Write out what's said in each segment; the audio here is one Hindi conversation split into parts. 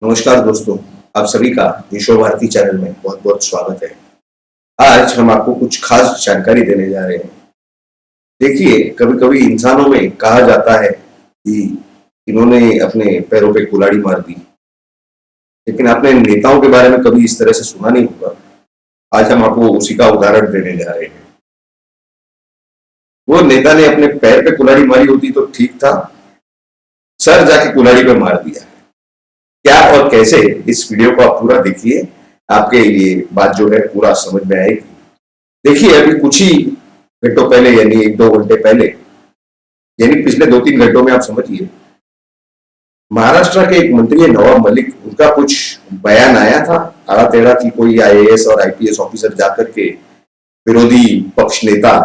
नमस्कार दोस्तों, आप सभी का विश्व भारती चैनल में बहुत बहुत स्वागत है। आज हम आपको कुछ खास जानकारी देने जा रहे हैं। देखिए, कभी कभी इंसानों में कहा जाता है कि इन्होंने अपने पैरों पे कुल्हाड़ी मार दी, लेकिन आपने नेताओं के बारे में कभी इस तरह से सुना नहीं होगा। आज हम आपको उसी का उदाहरण देने जा रहे हैं। वो नेता ने अपने पैर पे कुल्हाड़ी मारी होती तो ठीक था, सर जाके कुल्हाड़ी पे मार दिया। क्या और कैसे, इस वीडियो को आप पूरा देखिए, आपके ये बात जो है पूरा समझ में आएगी। देखिए, अभी कुछ ही घंटों पहले यानी 1-2 घंटे पहले, यानी पिछले 2-3 घंटों में आप समझिए, महाराष्ट्र के एक मंत्री है नवाब मलिक, उनका कुछ बयान आया था आड़ा टेढ़ा कि कोई आईएएस और आईपीएस ऑफिसर जाकर के विरोधी पक्ष नेता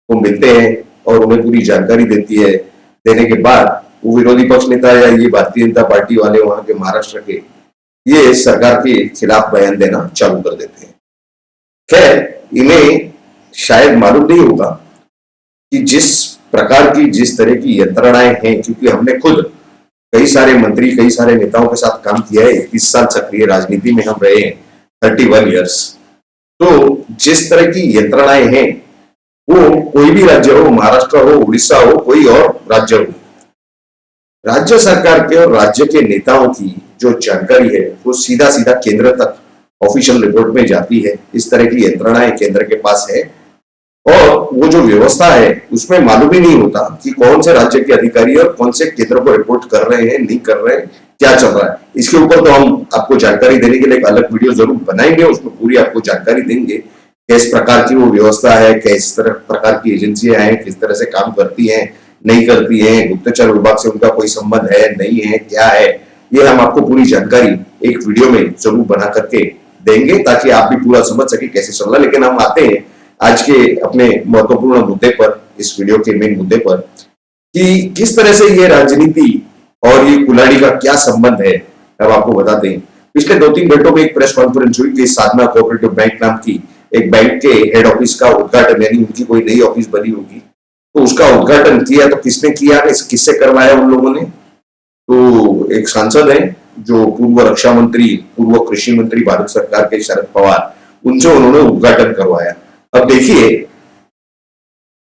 को मिलते हैं और उन्हें पूरी जानकारी देने के बाद वो विरोधी पक्ष नेता या ये भारतीय जनता पार्टी वाले वहां के महाराष्ट्र के ये सरकार के खिलाफ बयान देना चालू कर देते हैं। खैर, इन्हें शायद मालूम नहीं होगा कि जिस तरह की यंत्रणाएं हैं, क्योंकि हमने खुद कई सारे मंत्री, कई सारे नेताओं के साथ काम किया है। 21 साल सक्रिय राजनीति में हम रहे हैं, 31 ईयर्स। तो जिस तरह की यंत्रणाएं हैं, वो कोई भी राज्य हो, महाराष्ट्र हो, उड़ीसा हो, कोई और राज्य हो, राज्य सरकार के और राज्य के नेताओं की जो जानकारी है वो सीधा सीधा केंद्र तक ऑफिशियल रिपोर्ट में जाती है। इस तरह की यंत्रणाएं केंद्र के पास है और वो जो व्यवस्था है उसमें मालूम ही नहीं होता कि कौन से राज्य के अधिकारी और कौन से केंद्र को रिपोर्ट कर रहे हैं, नहीं कर रहे हैं, क्या चल रहा है। इसके ऊपर तो हम आपको जानकारी देने के लिए एक अलग वीडियो जरूर बनाएंगे, उसमें पूरी आपको जानकारी देंगे किस प्रकार की वो व्यवस्था है, किस तरह प्रकार की एजेंसियां हैं, किस तरह से काम करती हैं, नहीं करती है, गुप्तचर विभाग से उनका कोई संबंध है, नहीं है, क्या है, ये हम आपको पूरी जानकारी एक वीडियो में जरूर बना करके देंगे ताकि आप भी पूरा समझ सके कैसे चल रहा है। लेकिन हम आते हैं आज के अपने महत्वपूर्ण मुद्दे पर, इस वीडियो के मेन मुद्दे पर, कि किस तरह से ये राजनीति और ये कुल्हाड़ी का क्या संबंध है। अब आपको बताते हैं, पिछले 2-3 घंटों में एक प्रेस कॉन्फ्रेंस हुई कि साधना कोऑपरेटिव बैंक नाम की एक बैंक के हेड ऑफिस का उद्घाटन, यानी उनकी कोई नई ऑफिस बनी होगी, तो उसका उद्घाटन किया। तो किसने किया, किससे करवाया उन लोगों ने? तो एक सांसद है जो पूर्व रक्षा मंत्री, पूर्व कृषि मंत्री भारत सरकार के शरद पवार, उनसे उन्होंने उद्घाटन करवाया। अब देखिए,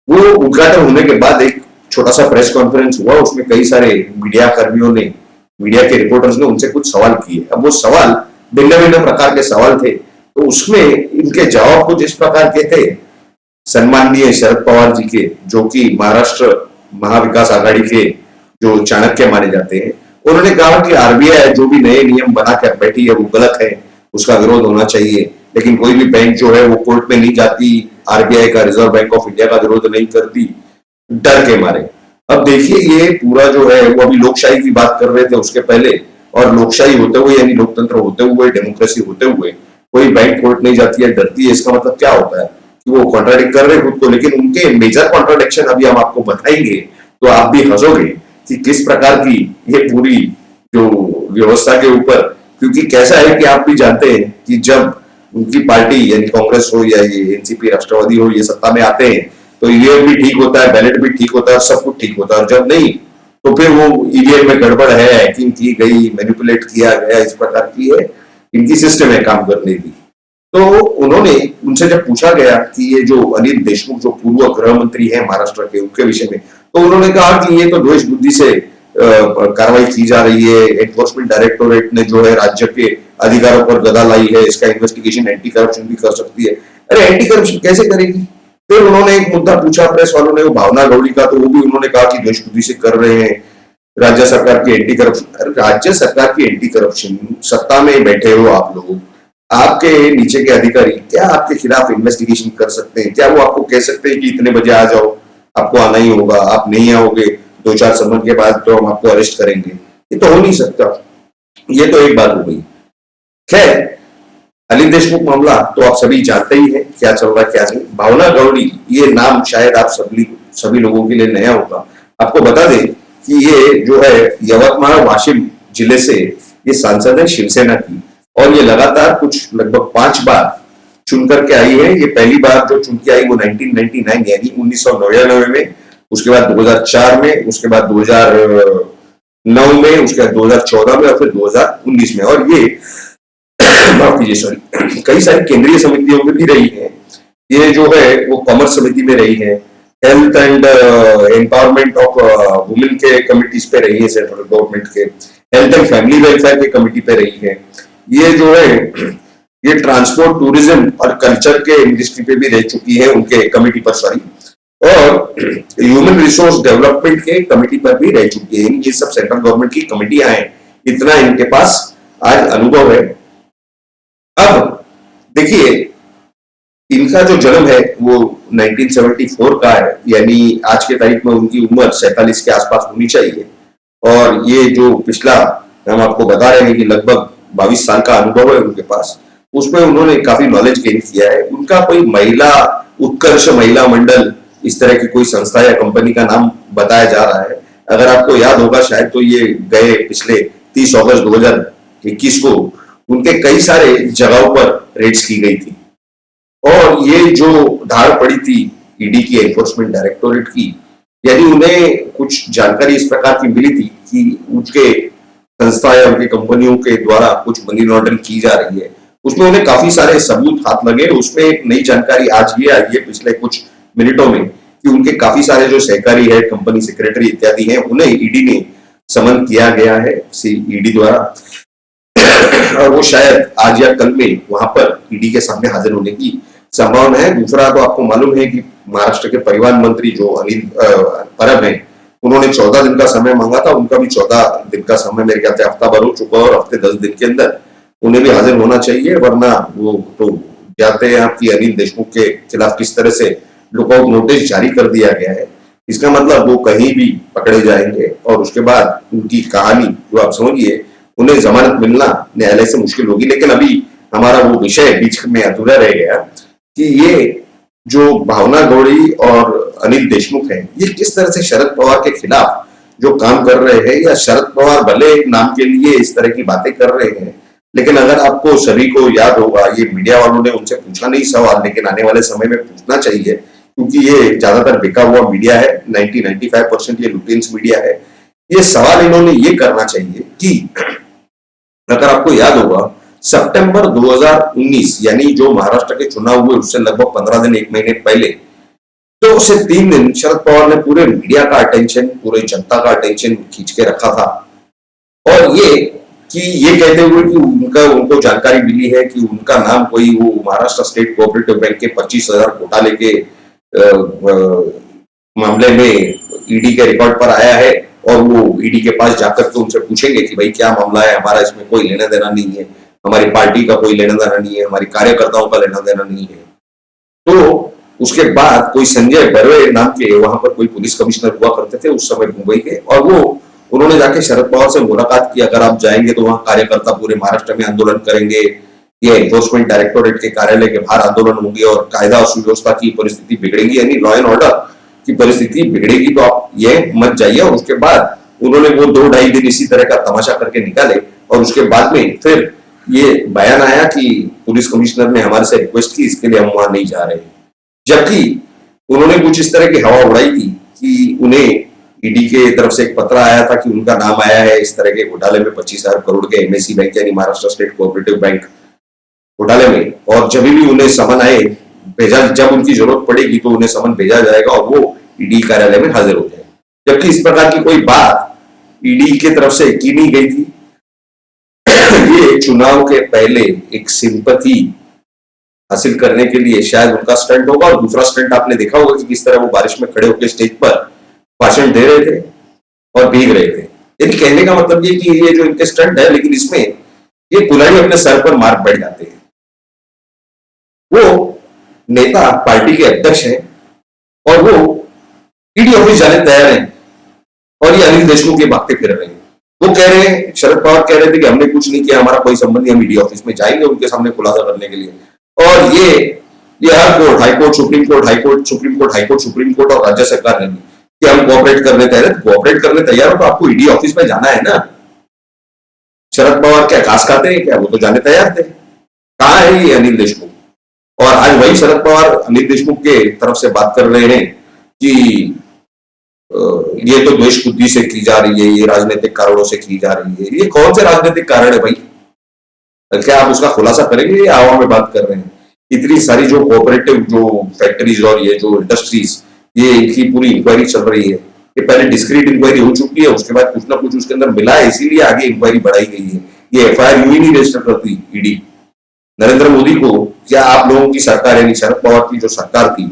वो उद्घाटन होने के बाद एक छोटा सा प्रेस कॉन्फ्रेंस हुआ, उसमें कई सारे मीडिया कर्मियों ने, मीडिया के रिपोर्टर्स ने उनसे कुछ सवाल किए। अब वो सवाल भिन्न भिन्न प्रकार के सवाल थे, तो उसमें इनके जवाब कुछ इस प्रकार के थे। सम्माननीय शरद पवार जी के, जो कि महाराष्ट्र महाविकास आघाड़ी के जो चाणक्य माने जाते हैं, उन्होंने कहा कि आरबीआई जो भी नए नियम बना कर बैठी है वो गलत है, उसका विरोध होना चाहिए। लेकिन कोई भी बैंक जो है वो कोर्ट में नहीं जाती, आरबीआई का, रिजर्व बैंक ऑफ इंडिया का विरोध नहीं करती, डर के मारे। अब देखिए, ये पूरा जो है वो अभी लोकशाही की बात कर रहे थे उसके पहले, और लोकशाही होते हुए यानी लोकतंत्र होते हुए, डेमोक्रेसी होते हुए कोई बैंक कोर्ट नहीं जाती है, डरती है। इसका मतलब क्या होता है? वो कॉन्ट्राडिक्ट कर रहे खुद को। लेकिन उनके मेजर कॉन्ट्राडिक्शन अभी हम आपको बताएंगे तो आप भी हंसोगे कि किस प्रकार की ये पूरी जो व्यवस्था के ऊपर, क्योंकि कैसा है कि आप भी जानते हैं कि जब उनकी पार्टी यानी कांग्रेस हो या ये एनसीपी राष्ट्रवादी हो, ये सत्ता में आते हैं तो ईवीएम भी ठीक होता है, बैलेट भी ठीक होता है, सब कुछ ठीक होता है। और जब नहीं तो फिर वो ईवीएम में गड़बड़ है, हैकिंग की गई, मैनिपुलेट किया गया, इस प्रकार की है इनकी सिस्टम है काम करने की। तो उन्होंने, उनसे जब पूछा गया कि ये जो अनिल देशमुख जो पूर्व गृह मंत्री है महाराष्ट्र के, उनके विषय में, तो उन्होंने कहा कि ये तो द्वेष बुद्धि से कार्रवाई की जा रही है, एनफोर्समेंट डायरेक्टोरेट ने जो है राज्य के अधिकारों पर गदा लाई है, इसका इन्वेस्टिगेशन एंटी करप्शन भी कर सकती है। अरे एंटी करप्शन कैसे करेगी? फिर उन्होंने एक मुद्दा पूछा प्रेस वालों ने, वो भावना गौड़ी का, तो वो भी उन्होंने कहा कि द्वेष बुद्धि से कर रहे हैं राज्य सरकार की एंटी करप्शन। राज्य सरकार की एंटी करप्शन, सत्ता में बैठे हो आप लोग, आपके नीचे के अधिकारी क्या आपके खिलाफ इन्वेस्टिगेशन कर सकते हैं? क्या वो आपको कह सकते हैं कि इतने बजे आ जाओ, आपको आना ही होगा, आप नहीं आओगे 2-4 समन के बाद तो हम आपको अरेस्ट करेंगे? ये तो हो नहीं सकता। ये तो एक बात हो गई। खैर, अनिल देशमुख मामला तो आप सभी जानते ही हैं क्या चल रहा है क्या नहीं। भावना गौड़ी, ये नाम शायद आप सभी लोगों के लिए नया होगा। आपको बता दें कि ये जो है यवतमाळ वाशिम जिले से ये सांसद है शिवसेना की, और ये लगातार कुछ लगभग 5 बार चुन करके आई है। ये पहली बार जो चुन के आई वो 1999 यानी 1999 में, उसके बाद 2004 में, उसके बाद 2009 में, उसके बाद 2014 में और फिर 2019 में। और ये माफ कीजिए, सॉरी, कई सारी केंद्रीय समितियों में भी रही है। ये जो है वो कॉमर्स समिति में रही है, health and empowerment of women के कमिटीज पे रही है, सेंट्रल गवर्नमेंट के हेल्थ एंड फैमिली वेलफेयर के कमिटी पे रही है। ये जो है ये ट्रांसपोर्ट, टूरिज्म और कल्चर के मिनिस्ट्री पे भी रह चुकी है, उनके कमिटी पर, सॉरी, और ह्यूमन रिसोर्स डेवलपमेंट के कमिटी पर भी रह चुकी है। ये सब सेंट्रल गवर्नमेंट की कमिटियां हैं, इतना इनके पास आज अनुभव है। अब देखिए, इनका जो जन्म है वो 1974 का है, यानी आज के तारीख में उनकी उम्र 47 के आसपास होनी चाहिए। और ये जो पिछला हम आपको बता रहे हैं कि लगभग 22 साल का अनुभव है उनके पास, उसमें उन्होंने काफी नॉलेज गेन किया है। उनका कोई महिला उत्कर्ष महिला मंडल इस तरह की कोई संस्था या कंपनी का नाम बताया जा रहा है। अगर आपको याद होगा शायद, तो ये गए पिछले 30 अगस्त 2021 को उनके कई सारे जगहों पर रेड्स की गई थी। और ये जो धार पड़ी थी ईडी की, एनफोर्समेंट डायरेक्टोरेट की, यदि उन्हें कुछ जानकारी इस प्रकार की मिली थी कि उनके संस्था या उनकी कंपनियों के द्वारा कुछ मनी लॉन्ड्रिंग की जा रही है, उसमें उन्हें काफी सारे सबूत हाथ लगे। उसमें एक नई जानकारी आज ये आई है पिछले कुछ मिनटों में कि उनके काफी सारे जो सहकारी है, कंपनी सेक्रेटरी इत्यादि हैं, उन्हें ईडी ने समन किया गया है ईडी द्वारा। और वो शायद आज या कल में वहां पर ईडी के सामने हाजिर होने की संभावना है। दूसरा तो आपको मालूम है कि महाराष्ट्र के परिवहन मंत्री जो अनिल परब हैं, उन्होंने 14 दिन का समय मांगा था। उनका भी 14 दिन का समय मेरे ख्याल से हफ्ता भर हो चुका है, और हफ्ते 10 दिन के अंदर उन्हें भी हाजिर होना चाहिए, वरना वो तो जाते हैं आपकी अनिल देशमुख के खिलाफ किस तरह से लुकआउट नोटिस जारी कर दिया गया है। इसका मतलब वो कहीं भी पकड़े जाएंगे और उसके बाद उनकी कहानी जो आप समझिए, उन्हें जमानत मिलना न्यायालय से मुश्किल होगी। लेकिन अभी हमारा वो विषय बीच में अधूरा रह गया कि ये जो भावना गौड़ी और अनिल देशमुख हैं, ये किस तरह से शरद पवार के खिलाफ जो काम कर रहे हैं, या शरद पवार भले नाम के लिए इस तरह की बातें कर रहे हैं, लेकिन अगर आपको सभी को याद होगा, ये मीडिया वालों ने उनसे पूछा नहीं सवाल, लेकिन आने वाले समय में पूछना चाहिए, क्योंकि ये ज्यादातर बिका हुआ मीडिया है, 90-95% ये लुटेन्स मीडिया है। ये सवाल इन्होंने ये करना चाहिए कि अगर आपको याद होगा, सितंबर 2019 यानी जो महाराष्ट्र के चुनाव हुए उससे लगभग 15 दिन, 1 महीने पहले, तो उससे 3 दिन शरद पवार ने पूरे मीडिया का अटेंशन, पूरे जनता का अटेंशन खींच के रखा था। और ये कहते हुए कि उनको जानकारी मिली है कि उनका नाम कोई वो महाराष्ट्र स्टेट कोऑपरेटिव बैंक के 25,000 घोटाले के मामले में ईडी के रिकॉर्ड पर आया है, और वो ईडी के पास जाकर के उनसे पूछेंगे कि भाई क्या मामला है, हमारा इसमें कोई लेना देना नहीं है, हमारी पार्टी का कोई लेना देना नहीं है, हमारी कार्यकर्ताओं का लेना देना नहीं है। तो उसके बाद कोई संजय बर्वे नाम के वहां पर कोई पुलिस कमिश्नर हुआ करते थे उस समय मुंबई के, और उन्होंने जाके शरद पवार से मुलाकात की। अगर आप जाएंगे तो वहां कार्यकर्ता पूरे महाराष्ट्र में आंदोलन करेंगे, ये एनफोर्समेंट डायरेक्टोरेट के कार्यालय के बाहर आंदोलन होंगे, और कायदा और सुव्यवस्था की परिस्थिति बिगड़ेगी, यानी लॉ एंड ऑर्डर की परिस्थिति बिगड़ेगी, तो आप ये मत जाइए। और उसके बाद उन्होंने वो 2-2.5 दिन इसी तरह का तमाशा करके निकाले, और उसके बाद में फिर ये बयान आया कि पुलिस कमिश्नर ने हमारे से रिक्वेस्ट की, इसके लिए हम वहां नहीं जा रहे। जबकि उन्होंने कुछ इस तरह की हवा उड़ाई थी कि उन्हें ईडी के तरफ से एक पत्र आया था कि उनका नाम आया है इस तरह के घोटाले में, 25,000 करोड़ के एमएससी बैंक यानी महाराष्ट्र स्टेट कोऑपरेटिव बैंक घोटाले में। और जब भी उन्हें समन आए भेजा, जब उनकी जरूरत पड़ेगी तो उन्हें समन भेजा जाएगा और वो ईडी कार्यालय में हाजिर हो जाए। जबकि इस प्रकार की कोई बात ईडी की तरफ से की नहीं गई थी। ये चुनाव के पहले एक सिंपैथी हासिल करने के लिए शायद उनका स्टंट होगा। और दूसरा स्टंट आपने देखा होगा कि किस तरह वो बारिश में खड़े होकर स्टेज पर भाषण दे रहे थे और भीग रहे थे। यानी कहने का मतलब ये कि ये जो इनके स्टंट है, लेकिन इसमें ये कुल्हाड़ी अपने सर पर मार बैठ जाते हैं। वो नेता पार्टी के अध्यक्ष हैं और वो ईडी ऑफिस जाने तैयार हैं, और ये अनिल देशमुख के भागते फिर रहे हैं। वो कह रहे हैं, शरद पवार कह रहे थे कि हमने कुछ नहीं किया, हमारा कोई संबंध नहीं, हम ईडी ऑफिस में जाएंगे उनके सामने खुलासा करने के लिए। और ये हर court, high court, supreme court, high court, supreme court, high court, supreme court और राज्य सरकार ने भी कि हम कोऑपरेट करने तैयार हैं। कोऑपरेट करने तैयार हो तो आपको ईडी ऑफिस में जाना है ना। शरद पवार क्या घास खाते हैं क्या? वो तो जाने तैयार थे। कहाँ है ये अनिल देशमुख? और आज वही शरद पवार अनिल देशमुख के तरफ से बात कर रहे हैं कि ये तो द्वेष बुद्धि से की जा रही है, ये राजनीतिक कारणों से की जा रही है। ये कौन से राजनीतिक कारण है भाई? क्या आप उसका खुलासा करेंगे या आवाम में बात कर रहे हैं? इतनी सारी जो कोऑपरेटिव जो फैक्ट्रीज और ये जो इंडस्ट्रीज, ये इनकी पूरी इंक्वायरी चल रही है। ये पहले डिस्क्रीट इंक्वायरी हो चुकी है, उसके बाद कुछ ना कुछ उसके अंदर मिला है, इसीलिए आगे इंक्वायरी बढ़ाई गई है। ये एफआईआर यूं ही नहीं रजिस्टर करती ईडी। नरेंद्र मोदी को, क्या आप लोगों की सरकार यानी शरद पवार की जो सरकार थी,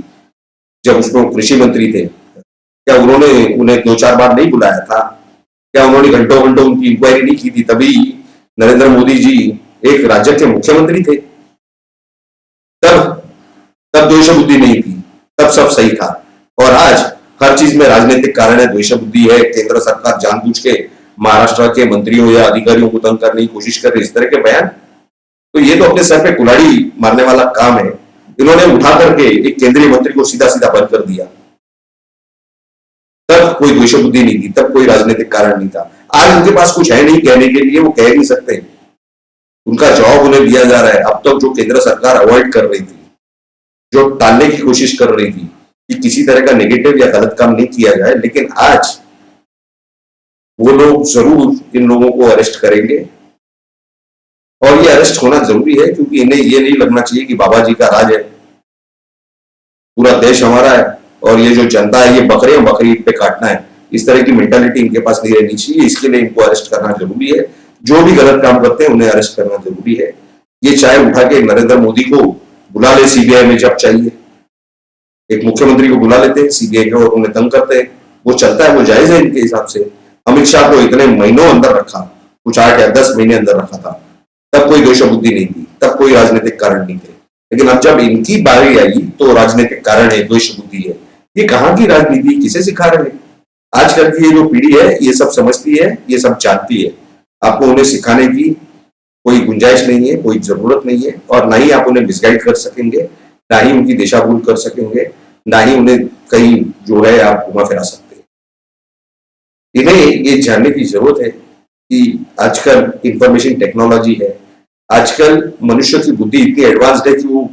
जब उसमें कृषि मंत्री थे, क्या उन्होंने उन्हें 2-4 बार नहीं बुलाया था? क्या उन्होंने घंटों घंटों उनकी इंक्वायरी नहीं की थी? तभी नरेंद्र मोदी जी एक राज्य के मुख्यमंत्री थे। तब तब द्वेष बुद्धि नहीं थी, तब सब सही था। और आज हर चीज में राजनीतिक कारण है, द्वेष बुद्धि है। केंद्र सरकार जानबूझ के महाराष्ट्र के मंत्रियों या अधिकारियों को तंग करने की कोशिश कर रही, इस तरह के बयान। तो ये तो अपने सर पे कुल्हाड़ी मारने वाला काम है। इन्होंने उठा करके एक केंद्रीय मंत्री को सीधा सीधा बंद कर दिया। तब कोई द्वेष बुद्धि नहीं थी, तब कोई राजनीतिक कारण नहीं था। आज उनके पास कुछ है नहीं कहने के लिए, वो कह नहीं सकते, उनका जवाब उन्हें दिया जा रहा है। अब तक जो केंद्र सरकार अवॉइड कर रही थी, जो टालने की कोशिश कर रही थी कि किसी तरह का नेगेटिव या गलत काम नहीं किया जाए, लेकिन आज वो लोग जरूर इन लोगों को अरेस्ट करेंगे। और ये अरेस्ट होना जरूरी है, क्योंकि इन्हें ये नहीं लगना चाहिए कि बाबा जी का राज है, पूरा देश हमारा है और ये जो जनता है ये बकरे बकरी पे काटना है, इस तरह की मेंटालिटी इनके पास नहीं रहनी चाहिए। इसके लिए इनको अरेस्ट करना जरूरी है। जो भी गलत काम करते हैं उन्हें अरेस्ट करना जरूरी है। ये चाहे उठा के नरेंद्र मोदी को बुला ले सीबीआई में जब चाहिए, एक मुख्यमंत्री को बुला लेते हैं सीबीआई को और उन्हें तंग करते हैं, वो चलता है, वो जायज है इनके हिसाब से। अमित शाह को इतने महीनों अंदर रखा, कुछ 8 या 10 महीने अंदर रखा था, तब कोई द्वेष बुद्धि नहीं थी, तब कोई राजनीतिक कारण नहीं थे। लेकिन अब जब इनकी बारी आई तो राजनीतिक कारण है, द्वेष बुद्धि है। ये कहाँ की राजनीति, किसे सिखा रहे हैं? आजकल की ये जो पीढ़ी है ये सब समझती है, ये सब जानती है। आपको उन्हें सिखाने की कोई गुंजाइश नहीं है, कोई जरूरत नहीं है, और ना ही आप उन्हें मिसगाइड कर सकेंगे, ना ही उनकी दिशा भूल कर सकेंगे, ना ही उन्हें कहीं जो है आप घुमा फिरा सकते हैं। इन्हें ये जानने की जरूरत है कि आजकल इंफॉर्मेशन टेक्नोलॉजी है, आजकल मनुष्य की बुद्धि इतनी एडवांस्ड है कि वो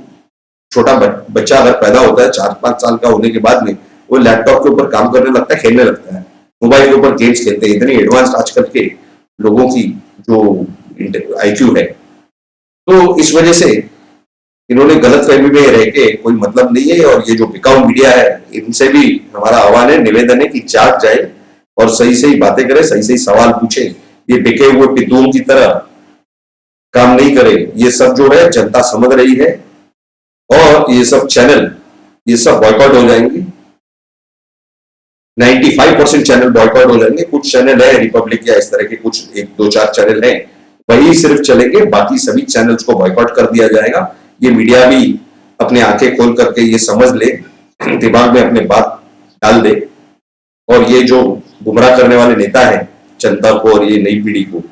छोटा बच्चा अगर पैदा होता है 4-5 साल का होने के बाद में, वो लैपटॉप के ऊपर काम करने लगता है, खेलने लगता है, मोबाइल के ऊपर गेम्स खेलते हैं। इतनी एडवांस्ड आजकल के लोगों की जो आईक्यू है। तो इस वजह से इन्होंने गलत फहमी में रह के कोई मतलब नहीं है। और ये जो बिकाऊ मीडिया है, इनसे भी हमारा आह्वान है, निवेदन है कि जाग जाए और सही सही बातें करे, सही सही सवाल पूछे। ये बिके हुए पितूम की तरह काम नहीं करे। ये सब जो है जनता समझ रही है और ये सब चैनल ये सब बॉयकॉट हो जाएंगे। 95% चैनल बॉयकॉट हो जाएंगे। कुछ चैनल है रिपब्लिक या इस तरह के कुछ 1-2-4 चैनल हैं, वही सिर्फ चलेंगे, बाकी सभी चैनल्स को बॉयकॉट कर दिया जाएगा। ये मीडिया भी अपने आंखें खोल करके ये समझ ले, दिमाग में अपने बात डाल दे, और ये जो गुमराह करने वाले नेता है जनता को और ये नई पीढ़ी को,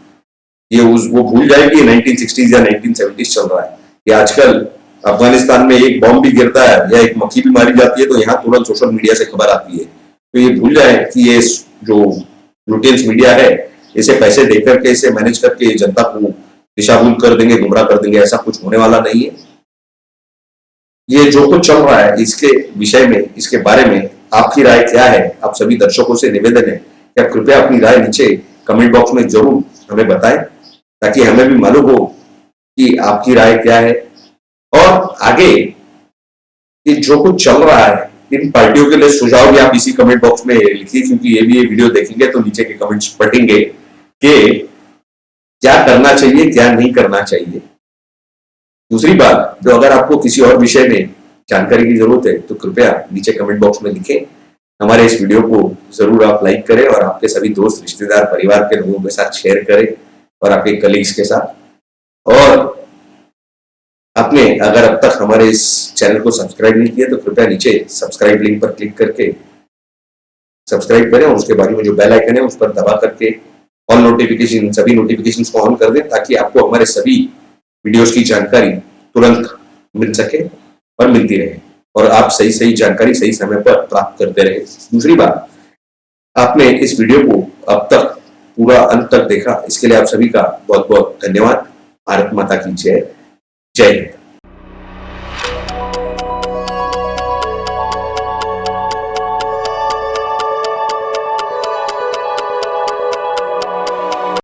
ये वो भूल जाए कि 1960s या 1970s चल रहा है। ये आजकल अफगानिस्तान में एक बॉम्ब भी गिरता है या एक मक्खी भी मारी जाती है तो यहाँ तुरंत सोशल मीडिया से खबर आती है। तो ये भूल जाए कि ये जो रूटीन्स मीडिया है, इसे पैसे देकर के, इसे मैनेज करके जनता को दिशाभूल कर देंगे, गुमराह कर देंगे, ऐसा कुछ होने वाला नहीं है। ये जो कुछ चल रहा है इसके विषय में, इसके बारे में आपकी राय क्या है? आप सभी दर्शकों से निवेदन है कि आप कृपया अपनी राय नीचे कमेंट बॉक्स में जरूर हमें बताएं, ताकि हमें भी मालूम हो कि आपकी राय क्या है। और आगे ये जो कुछ चल रहा है, इन पार्टियों के लिए सुझाव भी आप इसी कमेंट बॉक्स में लिखिए, क्योंकि ये भी ये वीडियो देखेंगे तो नीचे के कमेंट्स पढ़ेंगे कि क्या करना चाहिए, क्या नहीं करना चाहिए। दूसरी बात, जो अगर आपको किसी और विषय में जानकारी की जरूरत है तो कृपया नीचे कमेंट बॉक्स में लिखें। हमारे इस वीडियो को जरूर आप लाइक करें और आपके सभी दोस्त, रिश्तेदार, परिवार के लोगों के साथ शेयर करें और आपके कलीग्स के साथ। और आपने अगर अब तक हमारे इस चैनल को सब्सक्राइब नहीं किया तो कृपया नीचे सब्सक्राइब लिंक पर क्लिक करके सब्सक्राइब करें और उसके बाजू में जो बेल आइकन है उस पर दबा करके ऑल नोटिफिकेशन, सभी नोटिफिकेशंस को ऑन कर दें, ताकि आपको हमारे सभी वीडियोस की जानकारी तुरंत मिल सके और मिलती रहे और आप सही सही जानकारी सही समय पर प्राप्त करते रहे। दूसरी बात, आपने इस वीडियो को अब तक पूरा अंत तक देखा, इसके लिए आप सभी का बहुत बहुत धन्यवाद। भारत माता की जय। जय हिंद।